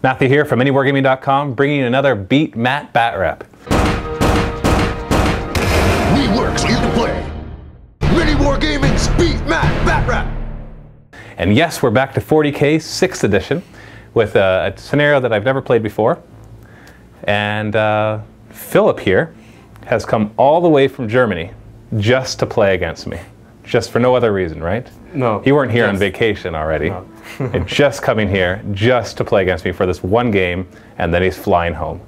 Matthew here from MiniWargaming.com, bringing you another Beat Matt Batrep. We work so you can play. Mini Wargaming's Beat Matt Batrep. And yes, we're back to 40K 6th edition with a scenario that I've never played before. And Philip here has come all the way from Germany just to play against me. Just for no other reason, right? No. You weren't here on vacation already. No. And just coming here just to play against me for this one game, and then he's flying home.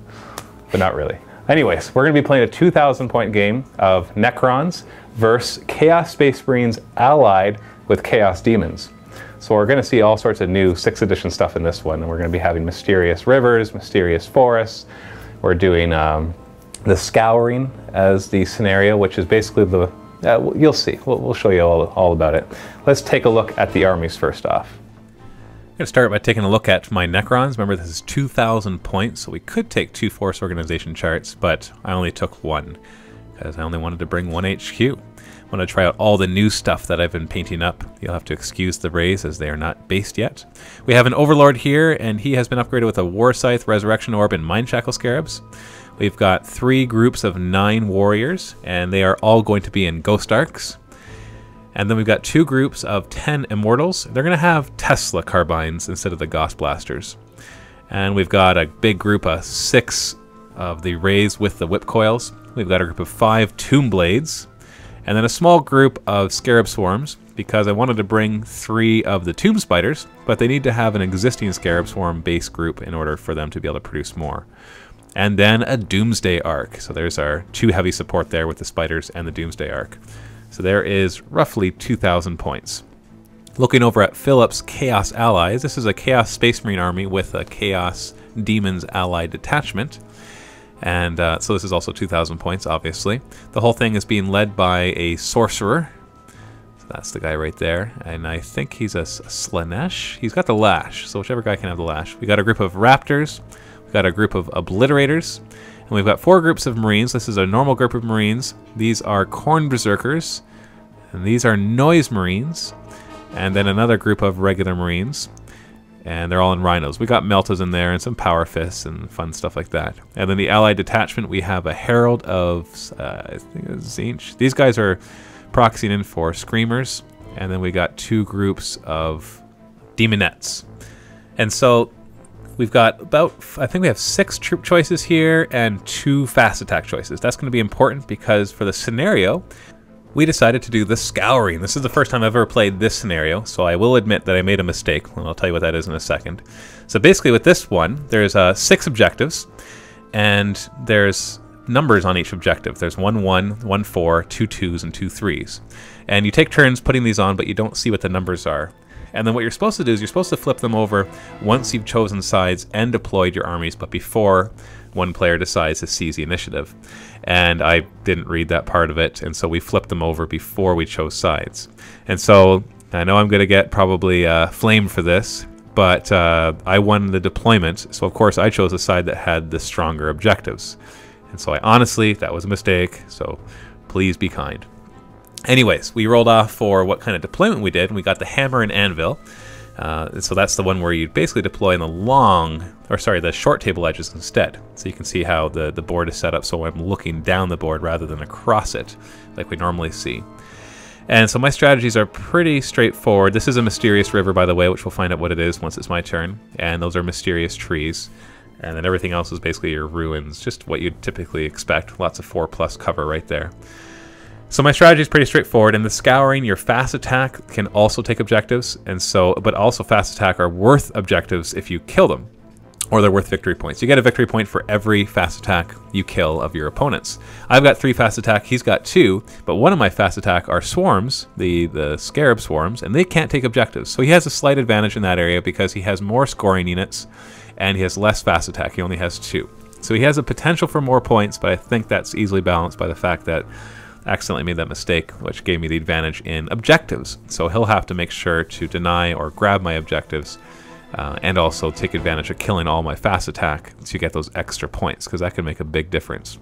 But not really. Anyways, we're going to be playing a 2,000 point game of Necrons versus Chaos Space Marines allied with Chaos Daemons. So we're going to see all sorts of new 6th edition stuff in this one, and we're going to be having mysterious rivers, mysterious forests. We're doing the scouring as the scenario, which is basically the, you'll see, we'll show you all about it. Let's take a look at the armies first off. I'm going to start by taking a look at my Necrons. Remember, this is 2,000 points, so we could take 2 force organization charts, but I only took 1 because I only wanted to bring 1 HQ. I want to try out all the new stuff that I've been painting up. You'll have to excuse the rays as they are not based yet. We have an Overlord here, and he has been upgraded with a War Scythe, Resurrection Orb, and Mind Shackle Scarabs. We've got 3 groups of 9 warriors, and they are all going to be in Ghost Arcs. And then we've got 2 groups of 10 Immortals. They're going to have Tesla carbines instead of the Gauss blasters. And we've got a big group of 6 of the Rays with the Whip Coils. We've got a group of 5 Tomb Blades. And then a small group of Scarab Swarms, because I wanted to bring 3 of the Tomb Spiders, but they need to have an existing Scarab Swarm base group in order for them to be able to produce more. And then a Doomsday Arc. So there's our 2 heavy support there with the Spiders and the Doomsday Arc. So there is roughly 2,000 points. Looking over at Philip's Chaos Allies, this is a Chaos Space Marine army with a Chaos Demons allied detachment. And so this is also 2,000 points, obviously. The whole thing is being led by a Sorcerer. So that's the guy right there. And I think he's a Slanesh. He's got the Lash, so whichever guy can have the Lash. We got a group of Raptors. We've got a group of Obliterators. And we've got 4 groups of Marines. This is a normal group of Marines. These are Khorne Berserkers. And these are Noise Marines. And then another group of regular Marines. And they're all in Rhinos. We got Meltas in there and some Power Fists and fun stuff like that. And then the Allied Detachment, we have a Herald of, I think it's Zinch. These guys are proxying in for Screamers. And then we got 2 groups of Demonettes. And so we've got about, I think we have 6 troop choices here and 2 fast attack choices. That's going to be important because for the scenario, we decided to do the Scouring. This is the first time I've ever played this scenario, so I will admit that I made a mistake, and I'll tell you what that is in a second. So basically with this one, there's 6 objectives, and there's numbers on each objective. There's 1 1, 1 4, 2 2s, and 2 3s. And you take turns putting these on, but you don't see what the numbers are. And then what you're supposed to do is you're supposed to flip them over once you've chosen sides and deployed your armies, but before one player decides to seize the initiative. And I didn't read that part of it, and so we flipped them over before we chose sides. And so I know I'm going to get probably flamed for this, but I won the deployment, so of course I chose a side that had the stronger objectives. And so that was a mistake, so please be kind. Anyways, we rolled off for what kind of deployment we did, and we got the Hammer and Anvil. So that's the one where you basically deploy in the short table edges instead. So you can see how the board is set up so I'm looking down the board rather than across it like we normally see. And so my strategies are pretty straightforward. This is a mysterious river, by the way, which we'll find out what it is once it's my turn. And those are mysterious trees. And then everything else is basically your ruins, just what you'd typically expect. Lots of 4+ cover right there. So my strategy is pretty straightforward. In the Scouring, your fast attack can also take objectives, but also fast attack are worth objectives if you kill them, or they're worth victory points. You get a victory point for every fast attack you kill of your opponents. I've got 3 fast attack, he's got 2, but one of my fast attack are Swarms, the Scarab Swarms, and they can't take objectives. So he has a slight advantage in that area because he has more scoring units, and he has less fast attack. He only has 2. So he has a potential for more points, but I think that's easily balanced by the fact that accidentally made that mistake, which gave me the advantage in objectives. So he'll have to make sure to deny or grab my objectives and also take advantage of killing all my fast attack to get those extra points, because that can make a big difference.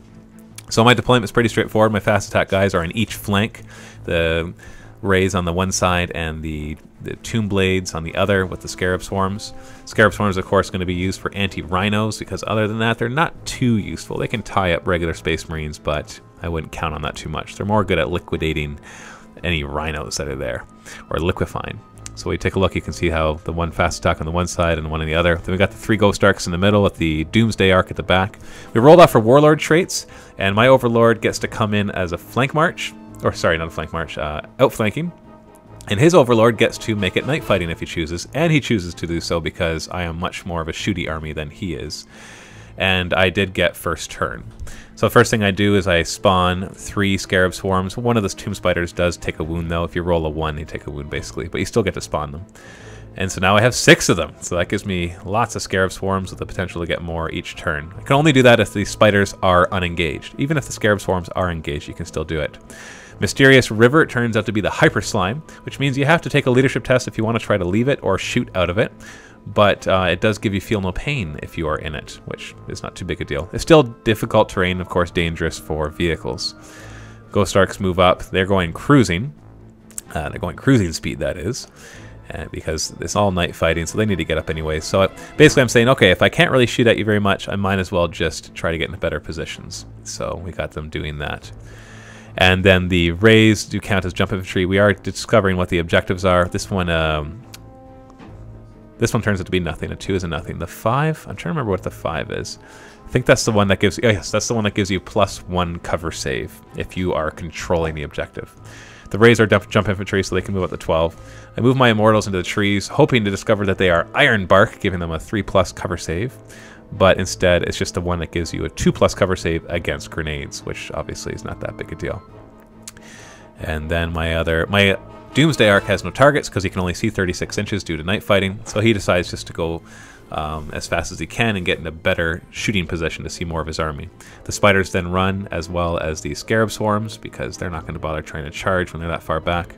So my deployment is pretty straightforward. My fast attack guys are on each flank. The Rays on the one side and the Tomb Blades on the other with the Scarab Swarms. Scarab Swarms, of course, going to be used for anti-rhinos, because other than that, they're not too useful. They can tie up regular Space Marines, but I wouldn't count on that too much. They're more good at liquidating any rhinos that are there, or liquefying. So we take a look, you can see how the one fast attack on the one side and one on the other. Then we got the 3 Ghost Arcs in the middle with the Doomsday Arc at the back. We rolled off our Warlord traits, and my Overlord gets to come in as a flank march, or sorry, not a flank march, outflanking. And his Overlord gets to make it night fighting if he chooses, and he chooses to do so because I am much more of a shooty army than he is. And I did get first turn. So the first thing I do is I spawn 3 Scarab Swarms. One of the Tomb Spiders does take a wound though. If you roll a 1, you take a wound basically, but you still get to spawn them. And so now I have 6 of them. So that gives me lots of Scarab Swarms with the potential to get more each turn. I can only do that if the spiders are unengaged. Even if the Scarab Swarms are engaged, you can still do it. Mysterious River turns out to be the Hyper Slime, which means you have to take a leadership test if you want to try to leave it or shoot out of it. But it does give you Feel No Pain if you are in it, which is not too big a deal. It's still difficult terrain, of course, dangerous for vehicles. Ghost Arcs move up. They're going cruising. They're going cruising speed, that is, because it's all night fighting, so they need to get up anyway. So basically I'm saying, okay, if I can't really shoot at you very much, I might as well just try to get into better positions. So we got them doing that. And then the Rays do count as jump infantry. We are discovering what the objectives are. This one turns out to be nothing. A 2 is a nothing. The 5, I'm trying to remember what the 5 is. I think that's the one that gives, oh yes, that's the one that gives you +1 cover save if you are controlling the objective. The Rays are jump infantry, so they can move up to 12. I move my Immortals into the trees, hoping to discover that they are Iron Bark, giving them a 3+ cover save. But instead, it's just the one that gives you a 2+ cover save against grenades, which obviously is not that big a deal. And then my Doomsday Arc has no targets because he can only see 36 inches due to night fighting, so he decides just to go as fast as he can and get in a better shooting position to see more of his army. The spiders then run, as well as the Scarab Swarms, because they're not going to bother trying to charge when they're that far back.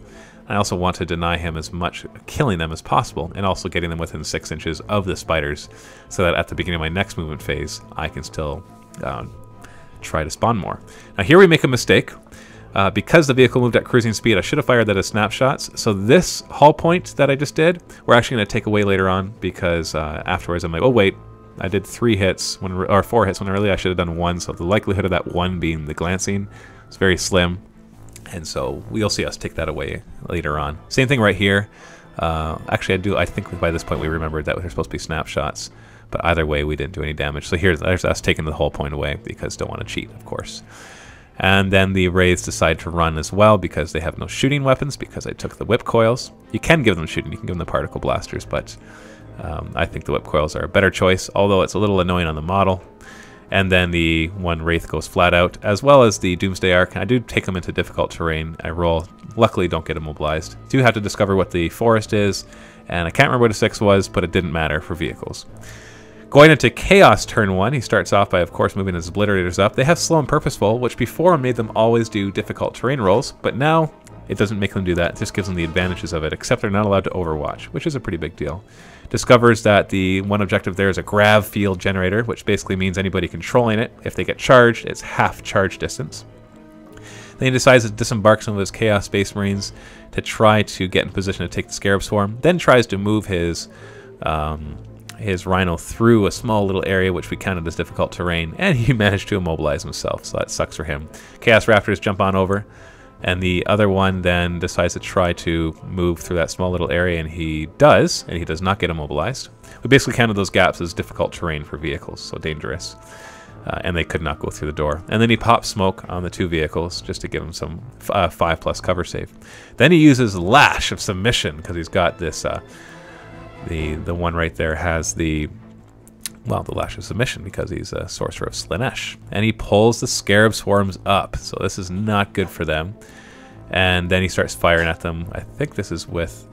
I also want to deny him as much killing them as possible, and also getting them within 6 inches of the spiders, so that at the beginning of my next movement phase, I can still try to spawn more. Now here we make a mistake. Because the vehicle moved at cruising speed, I should have fired that as snapshots. So this hull point that I just did, we're actually going to take away later on, because afterwards I'm like, oh wait, I did 3 hits, or 4 hits when really I should have done 1, so the likelihood of that 1 being the glancing is very slim. And so you'll see us take that away later on. Same thing right here. Actually, I think by this point we remembered that they're supposed to be snapshots, but either way we didn't do any damage. So there's us taking the whole point away, because don't want to cheat, of course. And then the Wraiths decide to run as well, because they have no shooting weapons, because I took the whip coils. You can give them shooting, you can give them the particle blasters, but I think the whip coils are a better choice, although it's a little annoying on the model. And then the one Wraith goes flat out, as well as the Doomsday Arc. I do take them into difficult terrain. I roll, luckily don't get immobilized. Do have to discover what the forest is, and I can't remember what a 6 was, but it didn't matter for vehicles. Going into Chaos turn 1, he starts off by, of course, moving his Obliterators up. They have Slow and Purposeful, which before made them always do difficult terrain rolls, but now it doesn't make them do that. It just gives them the advantages of it, except they're not allowed to Overwatch, which is a pretty big deal. Discovers that the one objective there is a grav field generator, which basically means anybody controlling it, if they get charged, it's half charge distance. Then he decides to disembark some of his Chaos Space Marines to try to get in position to take the Scarab Swarm, then tries to move his Rhino through a small little area which we counted as difficult terrain, and he managed to immobilize himself, so that sucks for him. Chaos Raptors jump on over, and the other one then decides to try to move through that small little area, and he does not get immobilized. We basically counted those gaps as difficult terrain for vehicles, so dangerous, and they could not go through the door. And then he pops smoke on the 2 vehicles just to give him some 5+ cover save. Then he uses Lash of Submission, because he's got this the one right there has the Lash of Submission, because he's a Sorcerer of Slaanesh. And he pulls the Scarab Swarms up, so this is not good for them. And then he starts firing at them. I think this is with...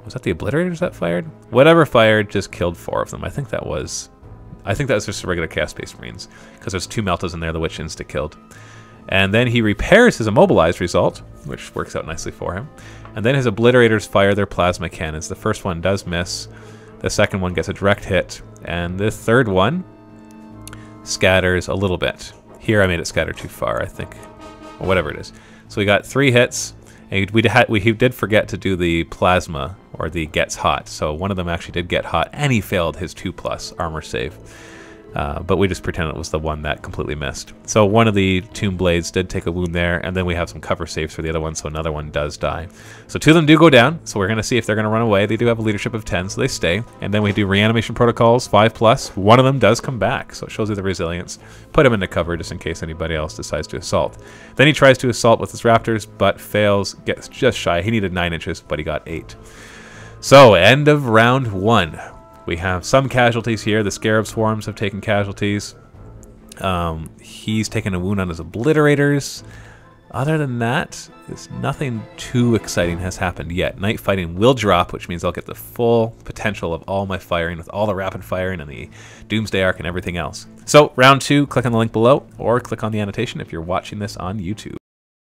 Was that the Obliterators that fired? Whatever fired just killed 4 of them. I think that was just a regular Chaos Space Marines, because there's 2 Meltas in there the Witch insta killed. And then he repairs his immobilized result, which works out nicely for him. And then his Obliterators fire their plasma cannons. The first one does miss. The second one gets a direct hit. And the third one scatters a little bit. Here I made it scatter too far, I think. Or whatever it is. So we got 3 hits. And we did forget to do the plasma, or the gets hot. So one of them actually did get hot, and he failed his 2+ armor save. But we just pretended it was the one that completely missed. So one of the Tomb Blades did take a wound there, and then we have some cover saves for the other one, so another one does die. So 2 of them do go down, so we're going to see if they're going to run away. They do have a leadership of 10, so they stay. And then we do reanimation protocols, 5+. One of them does come back, so it shows you the resilience. Put him into cover just in case anybody else decides to assault. Then he tries to assault with his raptors, but fails, gets just shy. He needed 9 inches, but he got 8. So, end of round 1. We have some casualties here. The Scarab Swarms have taken casualties. He's taken a wound on his Obliterators. Other than that, nothing too exciting has happened yet. Night fighting will drop, which means I'll get the full potential of all my firing with all the rapid firing and the Doomsday Arc and everything else. So, round 2, click on the link below, or click on the annotation if you're watching this on YouTube.